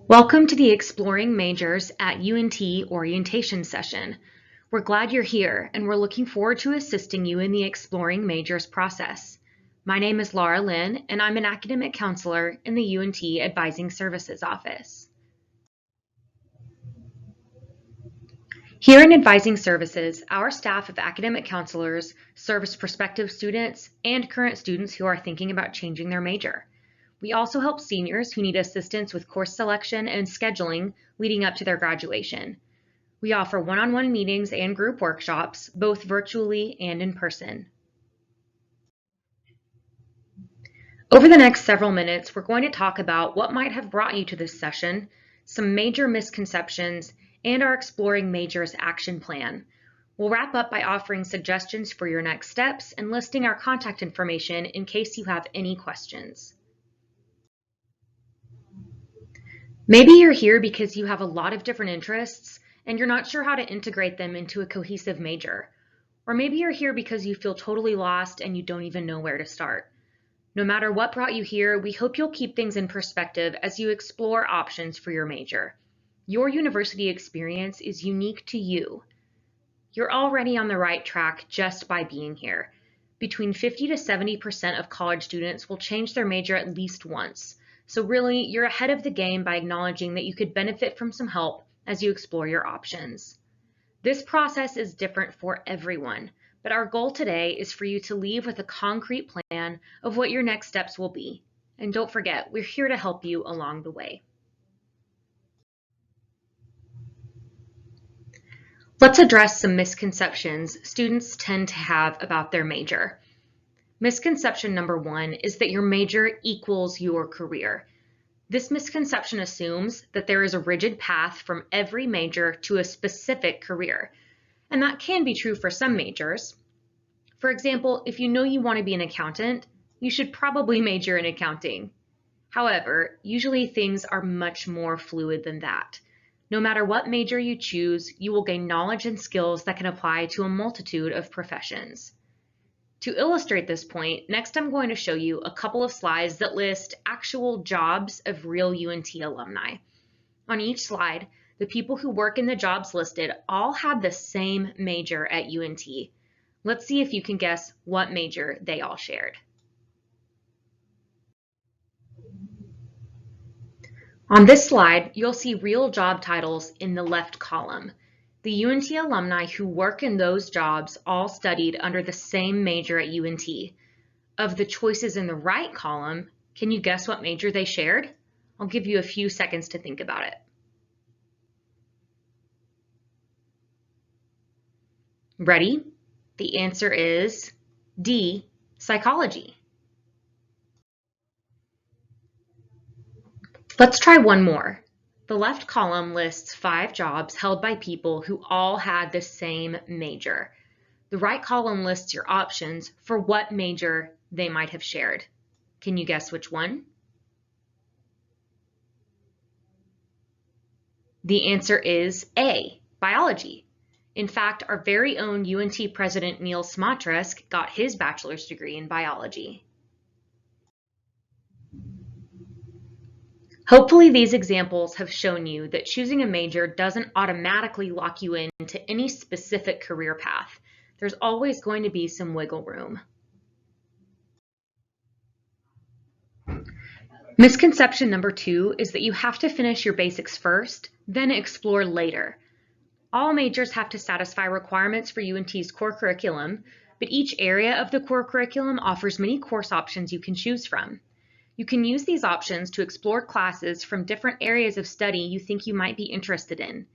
Welcome to the Exploring Majors at UNT orientation session. We're glad you're here and we're looking forward to assisting you in the Exploring Majors process. My name is Laura Lynn and I'm an academic counselor in the UNT Advising Services Office. Here in Advising Services, our staff of academic counselors serves prospective students and current students who are thinking about changing their major. We also help seniors who need assistance with course selection and scheduling leading up to their graduation. We offer one-on-one meetings and group workshops, both virtually and in person. Over the next several minutes, we're going to talk about what might have brought you to this session, some major misconceptions, and our Exploring Majors action plan. We'll wrap up by offering suggestions for your next steps and listing our contact information in case you have any questions. Maybe you're here because you have a lot of different interests and you're not sure how to integrate them into a cohesive major. Or maybe you're here because you feel totally lost and you don't even know where to start. No matter what brought you here, we hope you'll keep things in perspective as you explore options for your major. Your university experience is unique to you. You're already on the right track just by being here. Between 50 to 70% of college students will change their major at least once. So really, you're ahead of the game by acknowledging that you could benefit from some help as you explore your options. This process is different for everyone, but our goal today is for you to leave with a concrete plan of what your next steps will be. And don't forget, we're here to help you along the way. Let's address some misconceptions students tend to have about their major. Misconception number one is that your major equals your career. This misconception assumes that there is a rigid path from every major to a specific career, and that can be true for some majors. For example, if you know you want to be an accountant, you should probably major in accounting. However, usually things are much more fluid than that. No matter what major you choose, you will gain knowledge and skills that can apply to a multitude of professions. To illustrate this point, next I'm going to show you a couple of slides that list actual jobs of real UNT alumni. On each slide, the people who work in the jobs listed all had the same major at UNT. Let's see if you can guess what major they all shared. On this slide, you'll see real job titles in the left column. The UNT alumni who work in those jobs all studied under the same major at UNT. Of the choices in the right column, can you guess what major they shared? I'll give you a few seconds to think about it. Ready? The answer is D, psychology. Let's try one more. The left column lists 5 jobs held by people who all had the same major. The right column lists your options for what major they might have shared. Can you guess which one? The answer is A, biology. In fact, our very own UNT President Neil Smatresk got his bachelor's degree in biology. Hopefully these examples have shown you that choosing a major doesn't automatically lock you into any specific career path. There's always going to be some wiggle room. Misconception number 2 is that you have to finish your basics first, then explore later. All majors have to satisfy requirements for UNT's core curriculum, but each area of the core curriculum offers many course options you can choose from. You can use these options to explore classes from different areas of study you think you might be interested in.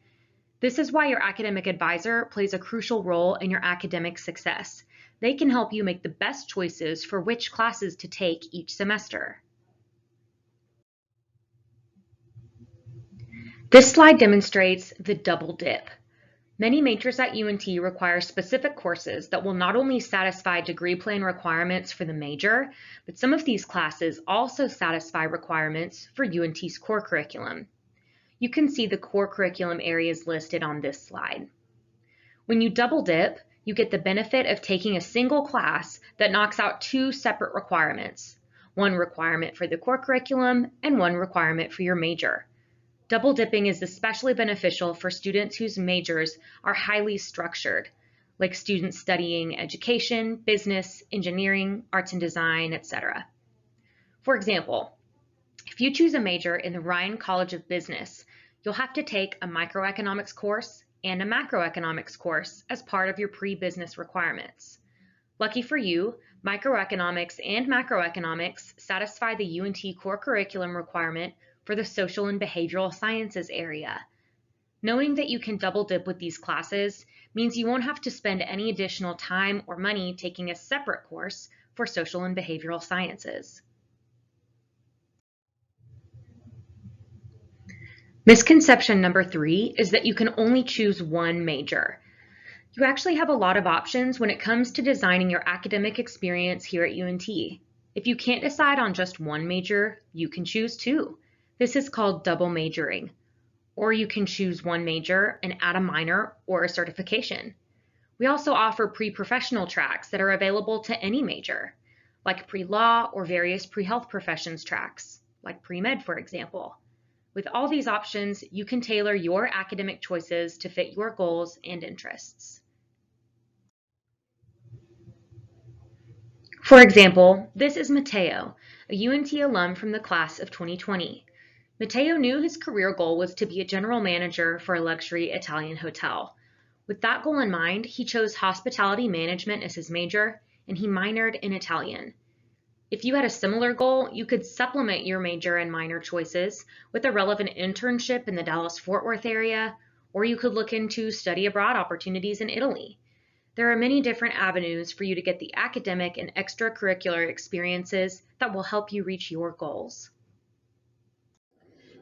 This is why your academic advisor plays a crucial role in your academic success. They can help you make the best choices for which classes to take each semester. This slide demonstrates the double dip. Many majors at UNT require specific courses that will not only satisfy degree plan requirements for the major, but some of these classes also satisfy requirements for UNT's core curriculum. You can see the core curriculum areas listed on this slide. When you double dip, you get the benefit of taking a single class that knocks out 2 separate requirements, one requirement for the core curriculum and one requirement for your major. Double dipping is especially beneficial for students whose majors are highly structured, like students studying education, business, engineering, arts and design, etc. For example, if you choose a major in the Ryan College of Business, you'll have to take a microeconomics course and a macroeconomics course as part of your pre-business requirements. Lucky for you, microeconomics and macroeconomics satisfy the UNT core curriculum requirement for the social and behavioral sciences area. Knowing that you can double dip with these classes means you won't have to spend any additional time or money taking a separate course for social and behavioral sciences. Misconception number 3 is that you can only choose one major. You actually have a lot of options when it comes to designing your academic experience here at UNT. If you can't decide on just one major, you can choose two. This is called double majoring. Or you can choose one major and add a minor or a certification. We also offer pre-professional tracks that are available to any major, like pre-law or various pre-health professions tracks, like pre-med, for example. With all these options, you can tailor your academic choices to fit your goals and interests. For example, this is Matteo, a UNT alum from the class of 2020. Matteo knew his career goal was to be a general manager for a luxury Italian hotel. With that goal in mind, he chose hospitality management as his major, and he minored in Italian. If you had a similar goal, you could supplement your major and minor choices with a relevant internship in the Dallas-Fort Worth area, or you could look into study abroad opportunities in Italy. There are many different avenues for you to get the academic and extracurricular experiences that will help you reach your goals.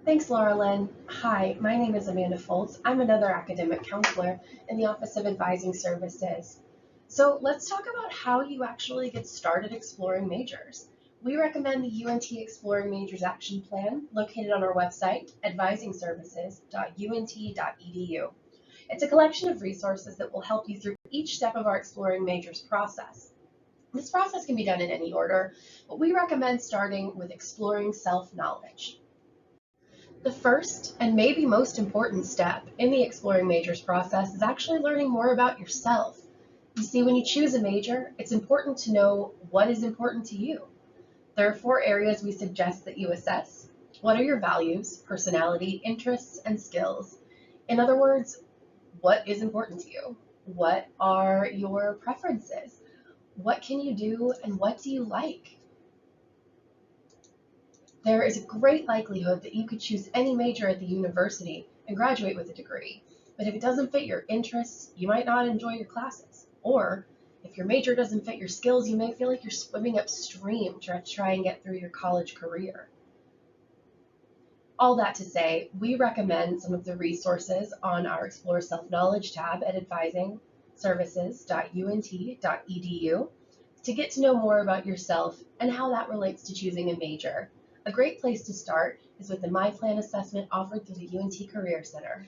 Thanks, Laura Lynn. Hi, my name is Amanda Foltz. I'm another academic counselor in the Office of Advising Services. So let's talk about how you actually get started exploring majors. We recommend the UNT Exploring Majors Action Plan located on our website, advisingservices.unt.edu. It's a collection of resources that will help you through each step of our Exploring Majors process. This process can be done in any order, but we recommend starting with exploring self-knowledge. The first and maybe most important step in the Exploring Majors process is actually learning more about yourself. You see, when you choose a major, it's important to know what is important to you. There are 4 areas we suggest that you assess. What are your values, personality, interests, and skills? In other words, what is important to you? What are your preferences? What can you do and what do you like? There is a great likelihood that you could choose any major at the university and graduate with a degree. But if it doesn't fit your interests, you might not enjoy your classes. Or if your major doesn't fit your skills, you may feel like you're swimming upstream to try and get through your college career. All that to say, we recommend some of the resources on our Explore Self-Knowledge tab at advisingservices.unt.edu to get to know more about yourself and how that relates to choosing a major. A great place to start is with the My Plan assessment offered through the UNT Career Center.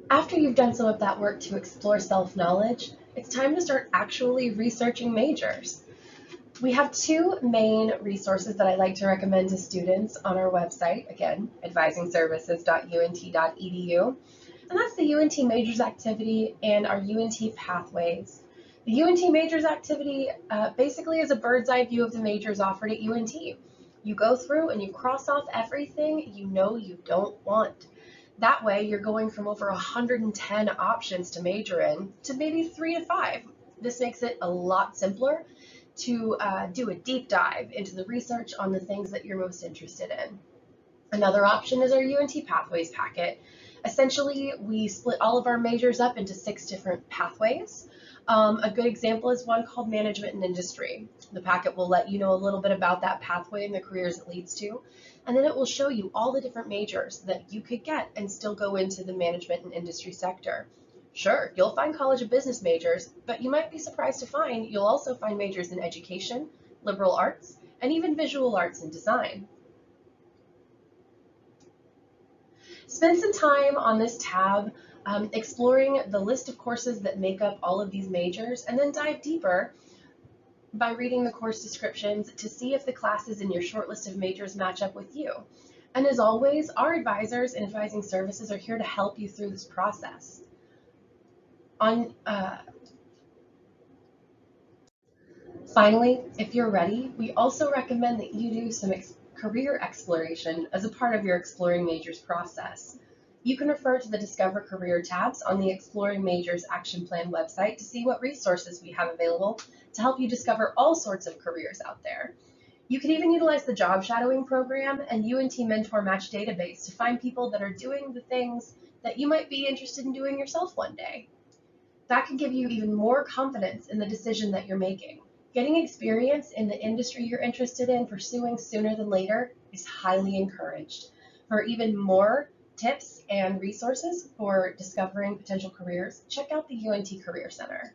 After you've done some of that work to explore self-knowledge, it's time to start actually researching majors. We have 2 main resources that I like to recommend to students on our website, again, advisingservices.unt.edu, and that's the UNT Majors Activity and our UNT Pathways. The UNT Majors Activity basically is a bird's eye view of the majors offered at UNT. You go through and you cross off everything you know you don't want. That way, you're going from over 110 options to major in to maybe 3 to 5. This makes it a lot simpler to do a deep dive into the research on the things that you're most interested in. Another option is our UNT Pathways packet. Essentially, we split all of our majors up into 6 different pathways. A good example is one called Management and Industry. The packet will let you know a little bit about that pathway and the careers it leads to, and then it will show you all the different majors that you could get and still go into the management and industry sector. Sure, you'll find College of Business majors, but you might be surprised to find you'll also find majors in education, liberal arts, and even visual arts and design. Spend some time on this tab exploring the list of courses that make up all of these majors, and then dive deeper by reading the course descriptions to see if the classes in your short list of majors match up with you. And as always, our advisors and advising services are here to help you through this process. Finally, if you're ready, we also recommend that you do some career exploration as a part of your Exploring Majors process. You can refer to the Discover Career tabs on the Exploring Majors Action Plan website to see what resources we have available to help you discover all sorts of careers out there. You can even utilize the Job Shadowing Program and UNT Mentor Match database to find people that are doing the things that you might be interested in doing yourself one day. That can give you even more confidence in the decision that you're making. Getting experience in the industry you're interested in pursuing sooner than later is highly encouraged. For even more tips and resources for discovering potential careers, check out the UNT Career Center.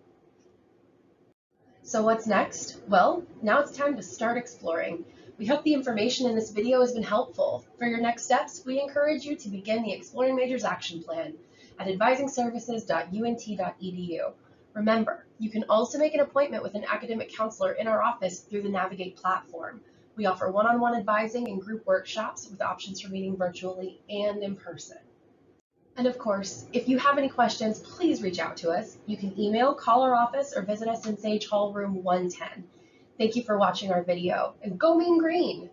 So what's next? Well, now it's time to start exploring. We hope the information in this video has been helpful. For your next steps, we encourage you to begin the Exploring Majors Action Plan at advisingservices.unt.edu. Remember, you can also make an appointment with an academic counselor in our office through the Navigate platform. We offer one-on-one advising and group workshops with options for meeting virtually and in person. And of course, if you have any questions, please reach out to us. You can email, call our office, or visit us in Sage Hall Room 110. Thank you for watching our video, and go Mean Green!